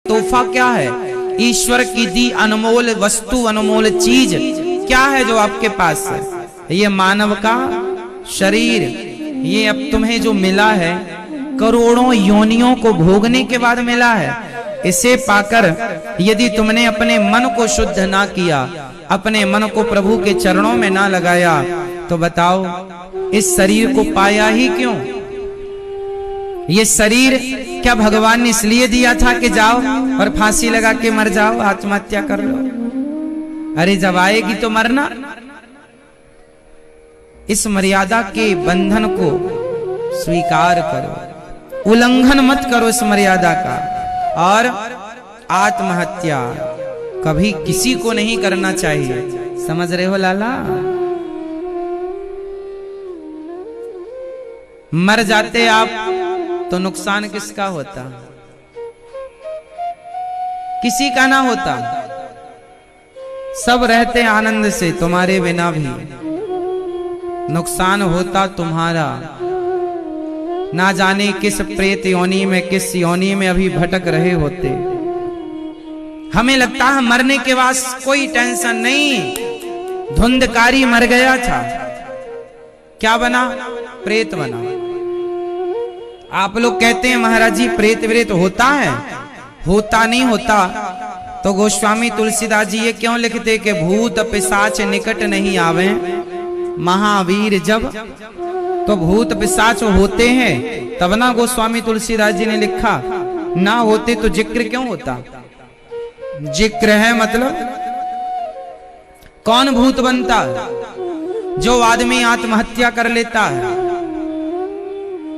तोहफा क्या है? ईश्वर की दी अनमोल वस्तु, अनमोल चीज क्या है जो आपके पास है? ये मानव का शरीर, ये अब तुम्हें जो मिला है करोड़ों योनियों को भोगने के बाद मिला है। इसे पाकर यदि तुमने अपने मन को शुद्ध ना किया, अपने मन को प्रभु के चरणों में ना लगाया, तो बताओ इस शरीर को पाया ही क्यों? ये शरीर क्या भगवान ने इसलिए दिया था कि जाओ और फांसी लगा के मर जाओ, आत्महत्या कर लो? अरे जब आएगी तो मरना। इस मर्यादा के बंधन को स्वीकार करो, उल्लंघन मत करो इस मर्यादा का। और आत्महत्या कभी किसी को नहीं करना चाहिए, समझ रहे हो लाला? मर जाते आप तो नुकसान किसका होता? किसी का ना होता। सब रहते आनंद से तुम्हारे बिना भी, नुकसान होता तुम्हारा। ना जाने किस प्रेत योनि में, किस योनि में अभी भटक रहे होते। हमें लगता है मरने के बाद कोई टेंशन नहीं। धुंधकारी मर गया था, क्या बना? प्रेत बना। आप लोग कहते हैं महाराज जी प्रेत व्रेत होता है? होता नहीं होता तो गोस्वामी तुलसीदास जी ये क्यों लिखते कि भूत पिशाच निकट नहीं आवे महावीर जब? तो भूत पिशाच होते हैं तब ना गोस्वामी तुलसीदास जी ने लिखा, ना होते तो जिक्र क्यों होता? जिक्र है मतलब कौन भूत बनता? जो आदमी आत्महत्या कर लेता है,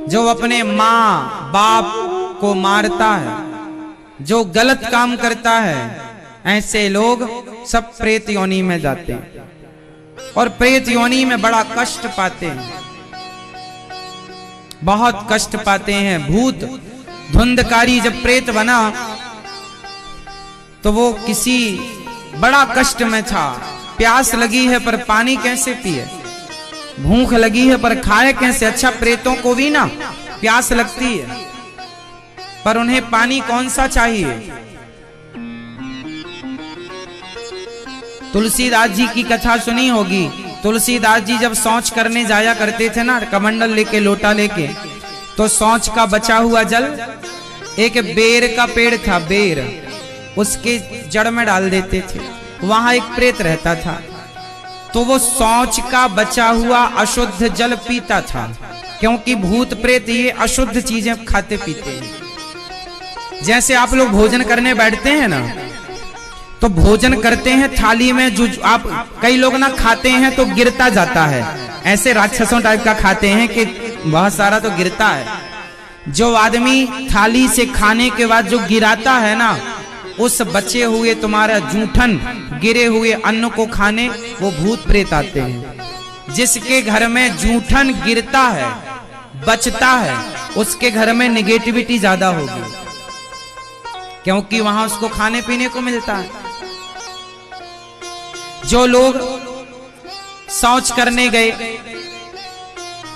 जो अपने माँ बाप को मारता है, जो गलत काम करता है, ऐसे लोग सब प्रेत योनि में जाते हैं और प्रेत योनि में बड़ा कष्ट पाते हैं, बहुत कष्ट पाते हैं। भूत धुंधकारी जब प्रेत बना तो वो किसी बड़ा कष्ट में था। प्यास लगी है पर पानी कैसे पिए, भूख लगी है पर खाए कैसे? अच्छा प्रेतों को भी ना प्यास लगती है पर उन्हें पानी कौन सा चाहिए? तुलसीदास जी की कथा सुनी होगी। तुलसीदास जी जब शौच करने जाया करते थे ना, कमंडल लेके लोटा लेके, तो शौच का बचा हुआ जल एक बेर का पेड़ था, बेर, उसके जड़ में डाल देते थे। वहां एक प्रेत रहता था तो वो शौच का बचा हुआ अशुद्ध जल पीता था, क्योंकि भूत प्रेत ये अशुद्ध चीजें खाते पीते हैं। जैसे आप लोग भोजन करने बैठते हैं ना, तो भोजन करते हैं थाली में, जो आप कई लोग ना खाते हैं तो गिरता जाता है, ऐसे राक्षसों टाइप का खाते हैं कि बहुत सारा तो गिरता है। जो आदमी थाली से खाने के बाद जो गिराता है ना, उस बचे हुए तुम्हारा जूठन गिरे हुए अन्न को खाने वो भूत प्रेत आते हैं। जिसके घर में जूठन गिरता है, बचता है, उसके घर में नेगेटिविटी ज्यादा होगी, क्योंकि वहां उसको खाने पीने को मिलता है। जो लोग शौच करने गए,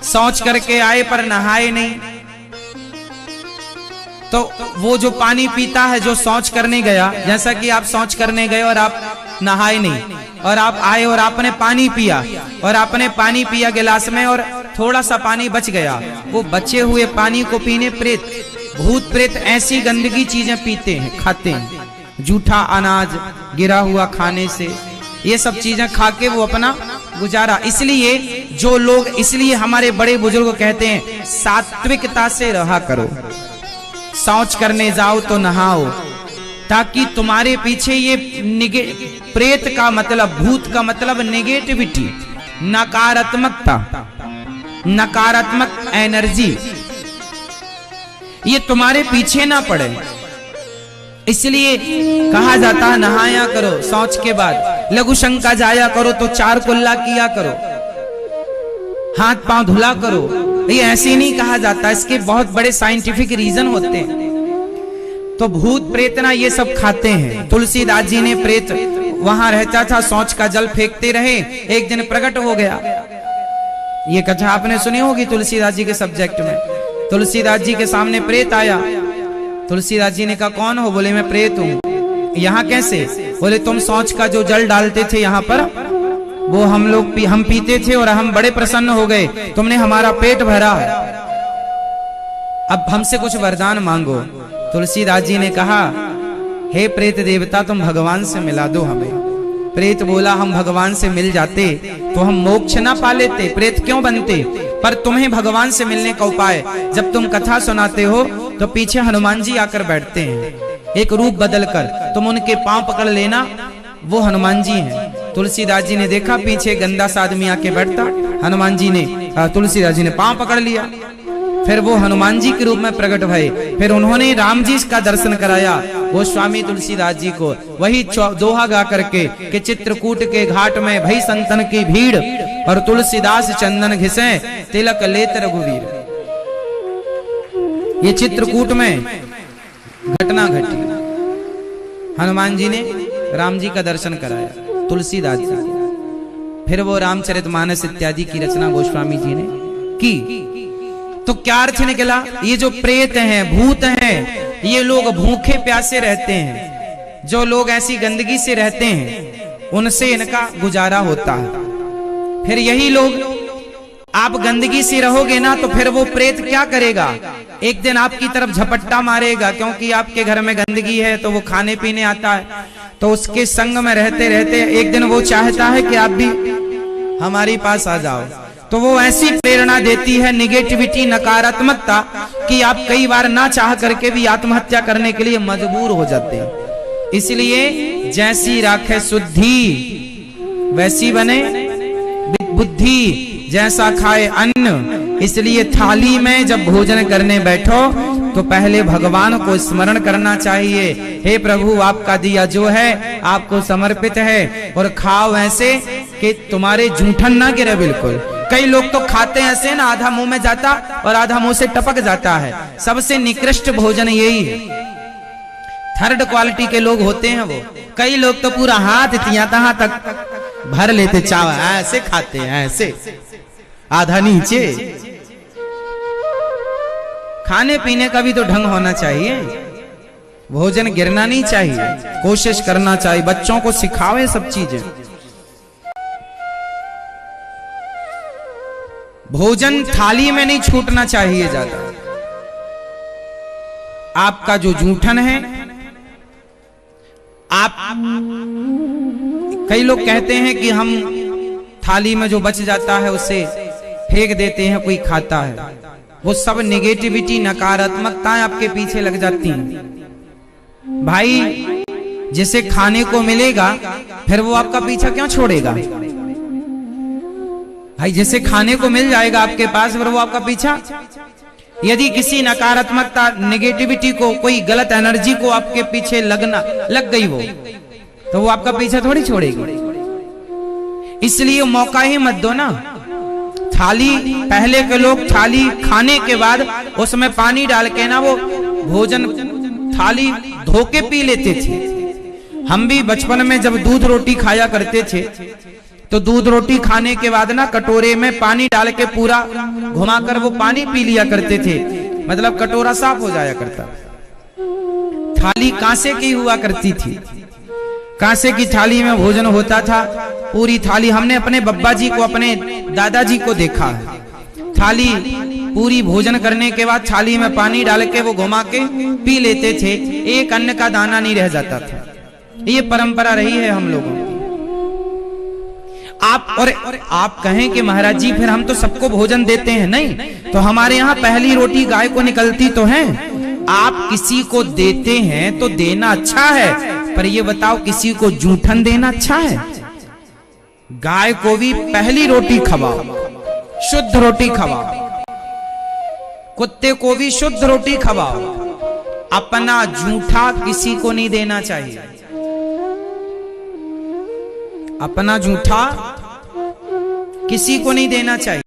शौच करके आए पर नहाए नहीं, तो वो जो पानी पीता है जो शौच करने गया, जैसा कि आप शौच करने गए और आप नहाए नहीं, और आप आए और आपने पानी पिया, और आपने पानी पिया गिलास में और थोड़ा सा पानी बच गया, वो बचे हुए पानी को पीने प्रेत, भूत प्रेत ऐसी गंदगी चीजें पीते हैं, खाते हैं। जूठा अनाज गिरा हुआ खाने से, ये सब चीजें खा के वो अपना गुजारा। इसलिए जो लोग, इसलिए हमारे बड़े बुजुर्ग कहते हैं सात्विकता से रहा करो, शौच करने जाओ तो नहाओ, ताकि तुम्हारे पीछे ये प्रेत का मतलब, भूत का मतलब नेगेटिविटी, नकारात्मकता, नकारात्मक एनर्जी, ये तुम्हारे पीछे ना पड़े। इसलिए कहा जाता है नहाया करो शौच के बाद, लघु शंका जाया करो तो 4 कुल्ला किया करो, हाथ पांव धुला करो। ये ऐसे नहीं कहा जाता, इसके बहुत बड़े साइंटिफिक रीजन होते हैं। तो भूत प्रेत ना ये सब खाते हैं। तुलसीदास जी ने प्रेत वहां रहता था, शौच का जल फेंकते रहे, एक दिन प्रकट हो गया। ये कथा आपने सुनी होगी तुलसीदास जी के सब्जेक्ट में। तुलसीदास जी के सामने प्रेत आया तुलसीदास जी ने कहा कौन हो? बोले मैं प्रेत हूँ। यहाँ कैसे? बोले तुम शौच का जो जल डालते थे यहाँ पर, वो हम पीते थे और हम बड़े प्रसन्न हो गए, तुमने हमारा पेट भरा, अब हमसे कुछ वरदान मांगो। तुलसीदास जी ने कहा हे प्रेत देवता, तुम भगवान से मिला दो हमें। प्रेत बोला हम भगवान से मिल जाते तो हम मोक्ष ना पा लेते, प्रेत क्यों बनते, पर तुम्हें भगवान से मिलने का उपाय, जब तुम कथा सुनाते हो तो पीछे हनुमान जी आकर बैठते हैं, एक रूप बदलकर, तुम उनके पांव पकड़ लेना, वो हनुमान जी हैं। तुलसीदास जी ने देखा पीछे गंदा सा आदमी आके बैठता, हनुमान जी ने तुलसीदास जी ने पांव पकड़ लिया, फिर वो हनुमान जी के रूप में प्रकट भये, फिर उन्होंने राम जी का दर्शन कराया वो स्वामी तुलसीदास जी को। वही दोहा गा करके कि चित्रकूट के घाट में भई संतन की भीड़ और तुलसीदास चंदन घिसे तिलक लेत रघुवीर। ये चित्रकूट में घटना घटी, हनुमान जी ने राम जी का दर्शन कराया तुलसीदास जी, फिर वो रामचरितमानस इत्यादि की रचना गोस्वामी जी ने की। तो क्या अर्थ निकला? ये जो प्रेत हैं, भूत हैं, ये लोग भूखे प्यासे रहते हैं, जो लोग ऐसी गंदगी से रहते हैं उनसे इनका गुजारा होता है। फिर यही लोग, आप गंदगी से रहोगे ना तो फिर वो प्रेत क्या करेगा? एक दिन आपकी तरफ झपट्टा मारेगा, क्योंकि आपके घर में गंदगी है तो वो खाने पीने आता है, तो उसके संग में रहते रहते एक दिन वो चाहता है कि आप भी हमारे पास आ जाओ, तो वो ऐसी प्रेरणा देती है निगेटिविटी, नकारात्मकता, कि आप कई बार ना चाह करके भी आत्महत्या करने के लिए मजबूर हो जाते हैं। इसलिए जैसी राखे शुद्धि वैसी बने बुद्धि, जैसा खाए अन्न। इसलिए थाली में जब भोजन करने बैठो तो पहले भगवान को स्मरण करना चाहिए, हे प्रभु आपका दिया जो है आपको समर्पित है, और खाओ ऐसे कि तुम्हारे जूठन ना गिरे बिल्कुल। कई लोग तो खाते ऐसे ना, आधा मुंह में जाता और आधा मुंह से टपक जाता है। सबसे निकृष्ट भोजन यही है, थर्ड क्वालिटी के लोग होते हैं वो। कई लोग तो पूरा हाथ तहाँ तक भर लेते, चावल ऐसे खाते हैं, ऐसे आधा नीचे। खाने पीने का भी तो ढंग होना चाहिए, भोजन गिरना नहीं चाहिए, कोशिश करना चाहिए, बच्चों को सिखावे सब चीजें। भोजन थाली में नहीं छूटना चाहिए ज्यादा। आपका जो जूठन है, आप कई लोग कहते हैं कि हम थाली में जो बच जाता है उसे फेंक देते हैं, कोई खाता है, वो सब नेगेटिविटी, नकारात्मकताएं आपके पीछे लग जाती हैं। भाई जिसे खाने को मिलेगा फिर वो आपका पीछा क्यों छोड़ेगा? भाई जैसे खाने को मिल जाएगा आपके पास, फिर वो आपका पीछा। यदि किसी नकारात्मकता, नेगेटिविटी को, कोई गलत एनर्जी को आपके पीछे लग गई वो, तो वो आपका पीछा थोड़ी छोड़ेगी। इसलिए मौका ही मत दो ना। थाली, पहले के लोग थाली खाने के बाद उसमें पानी डाल के ना वो भोजन थाली धो के पी लेते थे। हम भी बचपन में जब दूध रोटी खाया करते थे तो दूध रोटी खाने के बाद ना कटोरे में पानी डाल के पूरा घुमाकर वो पानी पी लिया करते थे, मतलब कटोरा साफ हो जाया करता। थाली कांसे की हुआ करती थी, कांसे की थाली में भोजन होता था, पूरी थाली। हमने अपने बब्बा जी को, अपने दादाजी को देखा है, थाली पूरी भोजन करने के बाद थाली में पानी डाल के वो घुमा के पी लेते थे, एक अन्न का दाना नहीं रह जाता था। ये परंपरा रही है हम लोगों की। आप कहें कि महाराज जी फिर हम तो सबको भोजन देते हैं, नहीं, तो हमारे यहाँ पहली रोटी गाय को निकलती तो है। आप किसी को देते हैं तो देना अच्छा है, पर ये बताओ किसी को जूठन देना अच्छा है? गाय को भी पहली रोटी खवाओ, शुद्ध रोटी खवाओ, कुत्ते को भी शुद्ध रोटी खवाओ। अपना जूठा किसी को नहीं देना चाहिए, अपना जूठा किसी को नहीं देना चाहिए।